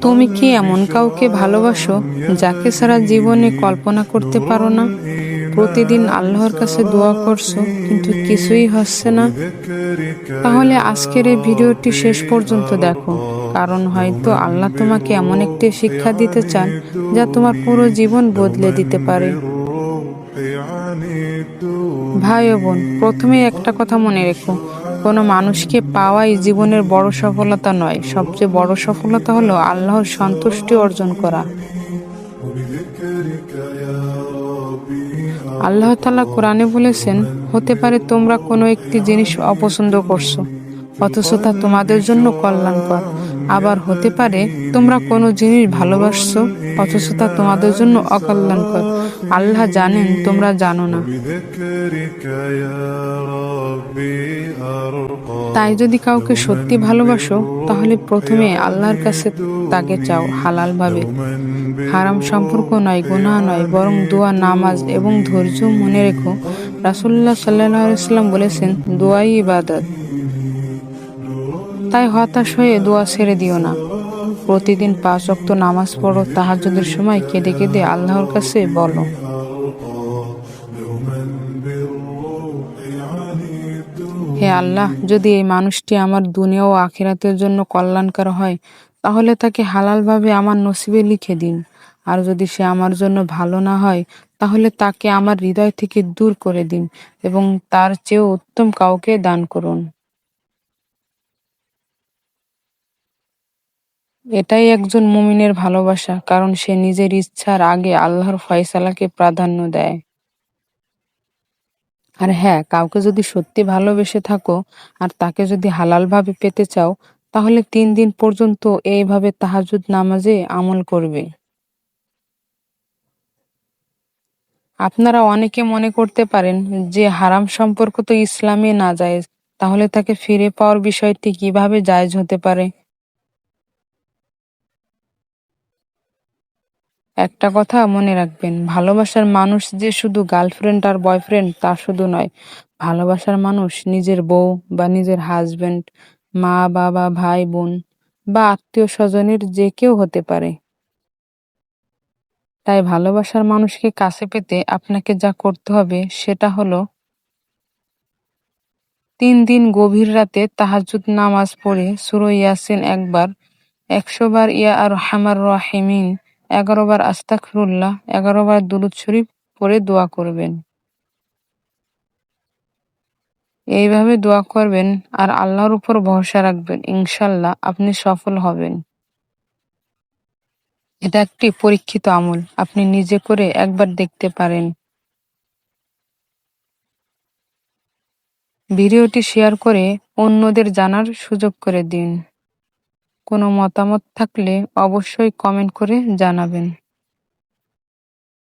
তুমি কি এমন কাউকে ভালোবাসো যাকে ছাড়া জীবনে কল্পনা করতে পারো না? প্রতিদিন আল্লাহর কাছে দোয়া করছো কিন্তু কিছুই হচ্ছে না? তাহলে আজকের এই ভিডিওটি শেষ পর্যন্ত দেখো, কারণ হয়তো আল্লাহ তোমাকে এমন একটি শিক্ষা দিতে চান যা তোমার পুরো জীবন বদলে দিতে পারে। ভাই ও বোন, প্রথমেই একটা কথা মনে রেখো, কোনো মানুষকে পাওয়াই জীবনের বড় সফলতা নয়। সবচেয়ে বড় সফলতা হলো আল্লাহর সন্তুষ্টি অর্জন করা। আল্লাহ তাআলা কোরআনে বলেছেন, হতে পারে তোমরা কোনো একটি জিনিস অপছন্দ করছো অথচ তা তোমাদের জন্য কল্যাণকর। আবার হতে পারে তোমরা কোনো জিনিস ভালোবাসছো অথচ তা তোমাদের জন্য অকল্যাণকর। আল্লাহ জানেন, তোমরা জানো না। তাই যদি কাউকে সত্যি ভালোবাসো, তাহলে প্রথমে আল্লাহর কাছে তাকে চাও হালাল ভাবে। হারাম সম্পর্ক নয়, গুনাহ নয়, বরং দোয়া, নামাজ এবং ধৈর্য। মনে রেখো, রাসূলুল্লাহ সাল্লাল্লাহু আলাইহি ওয়াসাল্লাম বলেছেন, দোয়াই ইবাদত। তাই হতাশ হয়ে দোয়া ছেড়ে দিও না। প্রতিদিন 5 ওয়াক্ত নামাজ পড়ো, তাহাজ্জুদের সময় কেঁদে কেঁদে আল্লাহর কাছে বলো, হে আল্লাহ, যদি এই মানুষটি আমার দুনিয়া ও আখিরাতের জন্য কল্যাণকর হয়, তাহলে তাকে হালালভাবে আমার নসিবে লিখে দিন। আর যদি সে আমার জন্য ভালো না হয়, তাহলে তাকে আমার হৃদয় থেকে দূর করে দিন এবং তার চেয়েও উত্তম কাউকে দান করুন। এটাই একজন মুমিনের ভালোবাসা, কারণ সে নিজের ইচ্ছার আগে আল্লাহর ফয়সালাকে প্রাধান্য দেয়। আর হ্যাঁ, কাউকে যদি সত্যি ভালোবেসে থাকো আর তাকে যদি হালালভাবে পেতে চাও, তাহলে 3 দিন পর্যন্ত এইভাবে তাহাজ্জুদ নামাজে আমল করবে। আপনারা অনেকে মনে করতে পারেন যে হারাম সম্পর্ক তো ইসলামে নাজায়েজ, তাহলে তাকে ফিরে পাওয়ার বিষয়টি কিভাবে জায়েজ হতে পারে? একটা কথা মনে রাখবেন, ভালোবাসার মানুষ যে শুধু গার্লফ্রেন্ড আর বয়ফ্রেন্ড তা শুধু নয়। ভালোবাসার মানুষ নিজের বউ বা নিজের হাজবেন্ড, মা বাবা, ভাই বোন বা আত্মীয় স্বজনের যে কেউ হতে পারে। তাই ভালোবাসার মানুষকে কাছে পেতে আপনাকে যা করতে হবে সেটা হলো 3 দিন গভীর রাতে তাহাজ্জুদ নামাজ পড়ে সূরা ইয়াসিন একবার, 100 বার ইয়া আরহামার রাহিমিন, 11 বার আস্তাগফিরুল্লাহ, 11 বার দুরূদ শরীফ পড়ে দোয়া করবেন। এইভাবে দোয়া করবেন আর আল্লাহর উপর ভরসা রাখবেন। ইনশাআল্লাহ আপনি সফল হবেন। এটা একটি পরীক্ষিত আমল। আপনি নিজে করে একবার দেখতে পারেন। ভিডিওটি শেয়ার করে অন্যদের জানার সুযোগ করে দিন। কোনো মতামত থাকলে অবশ্যই কমেন্ট করে জানাবেন।